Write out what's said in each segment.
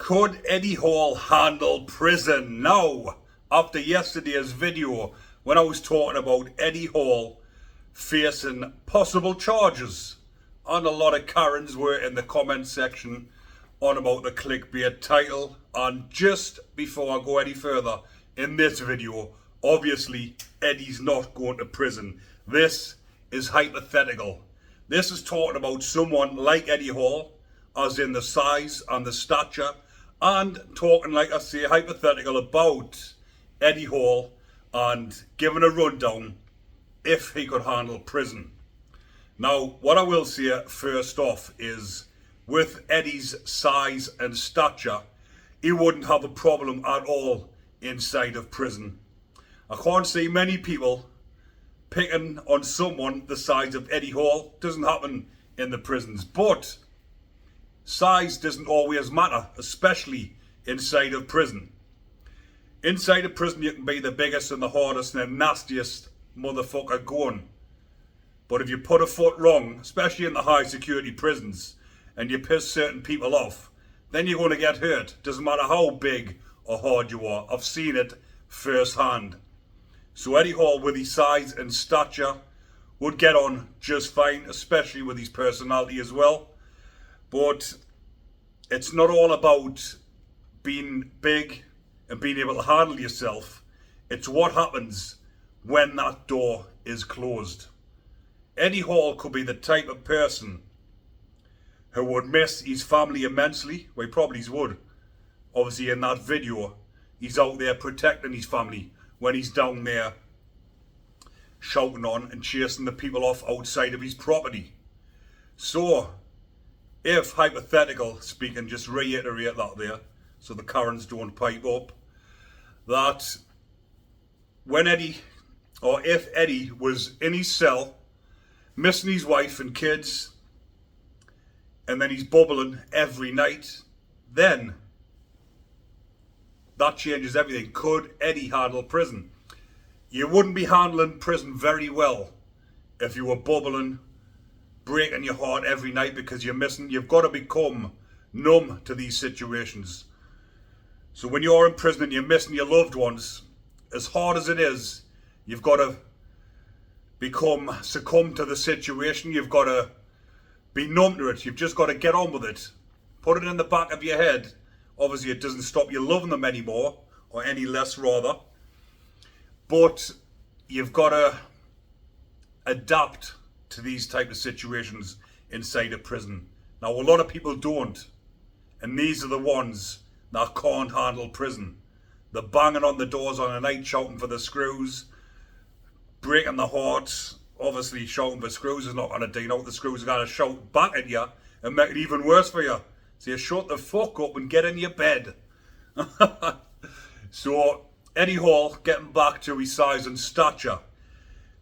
Could Eddie Hall handle prison? Now, after yesterday's video when I was talking about Eddie Hall facing possible charges, and a lot of Karens were in the comment section on about the clickbait title. And just before I go any further in this video, obviously Eddie's not going to prison. This is hypothetical. This is talking about someone like Eddie Hall, as in the size and the stature, and talking, like I say, hypothetical about Eddie Hall and giving a rundown if he could handle prison. Now, what I will say first off is, with Eddie's size and stature, he wouldn't have a problem at all inside of prison. I can't see many people picking on someone the size of Eddie Hall. Doesn't happen in the prisons, but size doesn't always matter, especially inside of prison. Inside of prison, you can be the biggest and the hardest and the nastiest motherfucker going. But if you put a foot wrong, especially in the high security prisons, and you piss certain people off, then you're going to get hurt. Doesn't matter how big or hard you are. I've seen it firsthand. So Eddie Hall, with his size and stature, would get on just fine, especially with his personality as well. But it's not all about being big and being able to handle yourself. It's what happens when that door is closed. Eddie Hall could be the type of person who would miss his family immensely. Well, he probably would. Obviously, in that video, he's out there protecting his family when he's down there shouting on and chasing the people off outside of his property. So, if, hypothetical speaking, just reiterate that there, so the Karens don't pipe up, that when Eddie, or if Eddie was in his cell, missing his wife and kids, and then he's bubbling every night, then that changes everything. Could Eddie handle prison? You wouldn't be handling prison very well if you were bubbling, breaking your heart every night because you're missing. You've got to become numb to these situations. So when you're in prison and you're missing your loved ones, as hard as it is, you've got to succumb to the situation. You've got to be numb to it. You've just got to get on with it. Put it in the back of your head. Obviously, it doesn't stop you loving them anymore, or any less rather. But you've got to adapt to these type of situations inside a prison. Now, a lot of people don't. And these are the ones that can't handle prison. They're banging on the doors on a night, shouting for the screws, breaking the hearts. Obviously, shouting for screws is not going to do out. The screws are going to shout back at you and make it even worse for you. So you shut the fuck up and get in your bed. So, Eddie Hall, getting back to his size and stature.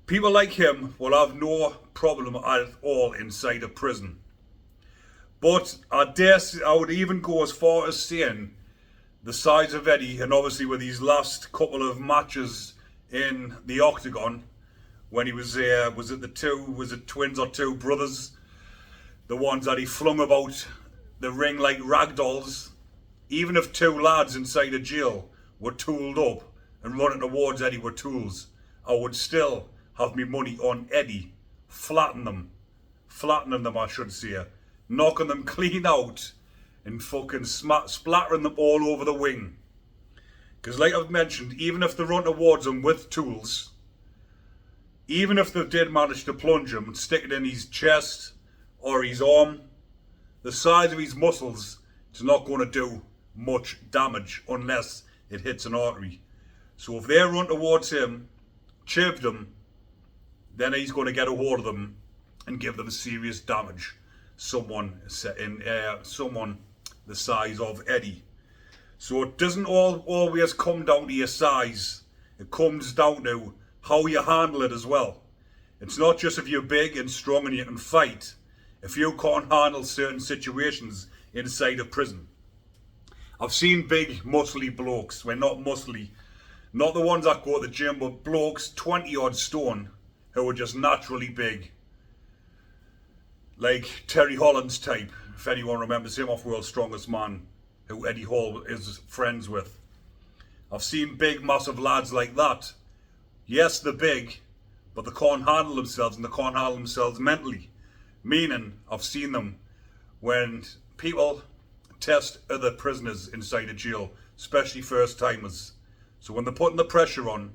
People like him will have no problem at all inside a prison. But I would even go as far as saying the size of Eddie, and obviously with his last couple of matches in the Octagon, when he was there, was it twins or two brothers? The ones that he flung about the ring like rag dolls. Even if two lads inside a jail were tooled up and running towards Eddie with tools, I would still have me money on Eddie, flattening them I should say, knocking them clean out and fucking splattering them all over the wing. Because like I've mentioned, even if they run towards him with tools, even if they did manage to plunge him and stick it in his chest or his arm, the size of his muscles is not going to do much damage unless it hits an artery. So if they run towards him, chivved him, then he's going to get a hold of them and give them serious damage. Someone the size of Eddie. So it doesn't always come down to your size. It comes down to how you handle it as well. It's not just if you're big and strong and you can fight. If you can't handle certain situations inside a prison. I've seen big muscly blokes, well, not muscly, not the ones that go to the gym, but blokes 20 odd stone who are just naturally big. Like Terry Holland's type, if anyone remembers him off World's Strongest Man. who Eddie Hall is friends with. I've seen big, massive lads like that. Yes, they're big, but they can't handle themselves, and they can't handle themselves mentally. Meaning, I've seen them when people test other prisoners inside a jail, especially first timers. So when they're putting the pressure on,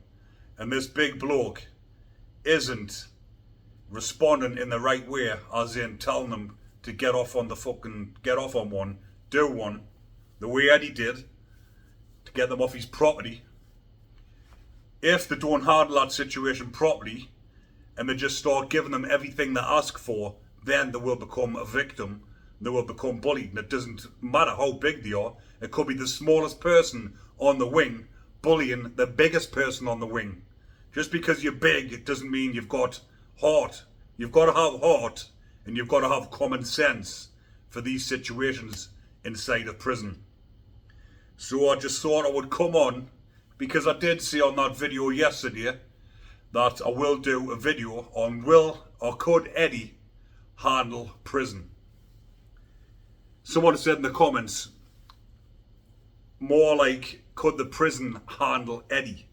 and this big bloke isn't responding in the right way, as in telling them to get off on one, do one, the way Eddie did, to get them off his property. If they don't handle that situation properly, and they just start giving them everything they ask for, then they will become a victim. They will become bullied, and it doesn't matter how big they are. It could be the smallest person on the wing bullying the biggest person on the wing. Just because you're big, it doesn't mean you've got heart. You've got to have heart, and you've got to have common sense for these situations inside a prison. So I just thought I would come on, because I did see on that video yesterday that I will do a video on will or could Eddie handle prison. Someone said in the comments, more like, could the prison handle Eddie?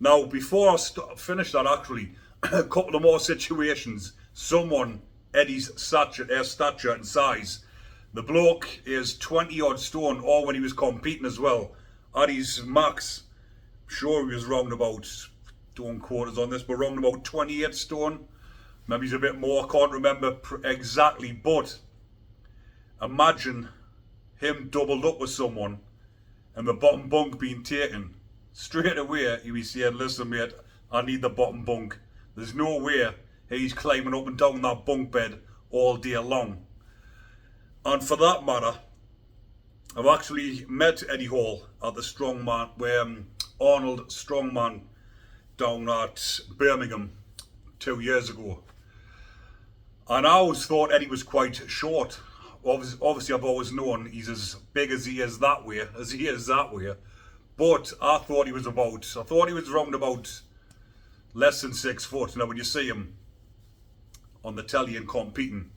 Now, before I finish that, actually, a couple of more situations. Someone, Eddie's stature and size. The bloke is 20 odd stone, or when he was competing as well, at his max, I'm sure he was round about, don't quote us on this, but round about 28 stone. Maybe he's a bit more, I can't remember exactly, but imagine him doubled up with someone and the bottom bunk being taken. Straight away he was saying, listen mate, I need the bottom bunk. There's no way he's climbing up and down that bunk bed all day long. And for that matter, I've actually met Eddie Hall at the Strongman, where Arnold Strongman down at Birmingham 2 years ago. And I always thought Eddie was quite short. Obviously I've always known he's as big as he is that way, but I thought he was round about less than 6 foot. Now when you see him on the telly and competing,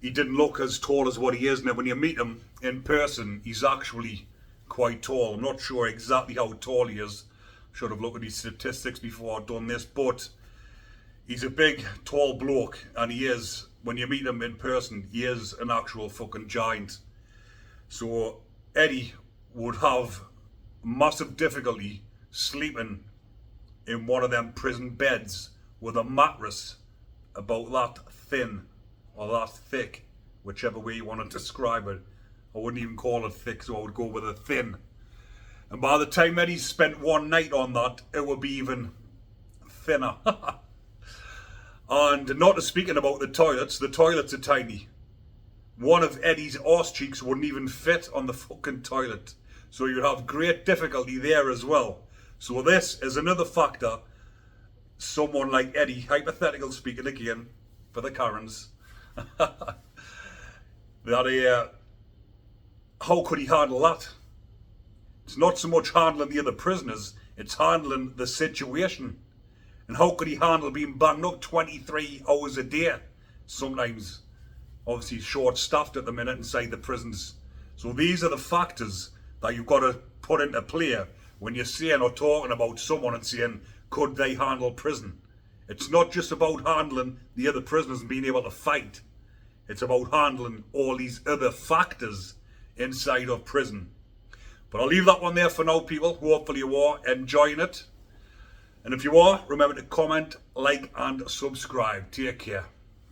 he didn't look as tall as what he is. Now when you meet him in person, he's actually quite tall. I'm not sure exactly how tall he is. Should have looked at his statistics before I'd done this, but he's a big, tall bloke, and he is, when you meet him in person, he is an actual fucking giant. So Eddie would have massive difficulty sleeping in one of them prison beds with a mattress about that thin or that thick, whichever way you want to describe it. I wouldn't even call it thick, so I would go with a thin. And by the time Eddie spent one night on that, it would be even thinner. And not to speaking about the toilets are tiny. One of Eddie's arse cheeks wouldn't even fit on the fucking toilet. So you'd have great difficulty there as well. So this is another factor. Someone like Eddie, hypothetical speaking again, for the Karens, that how could he handle that? It's not so much handling the other prisoners, it's handling the situation. And how could he handle being banged up 23 hours a day? Sometimes, obviously short-staffed at the minute inside the prisons. So these are the factors that you've got to put into play when you're saying or talking about someone and saying, could they handle prison? It's not just about handling the other prisoners and being able to fight. It's about handling all these other factors inside of prison. But I'll leave that one there for now, people. Hopefully you are enjoying it. And if you are, remember to comment, like and subscribe. Take care.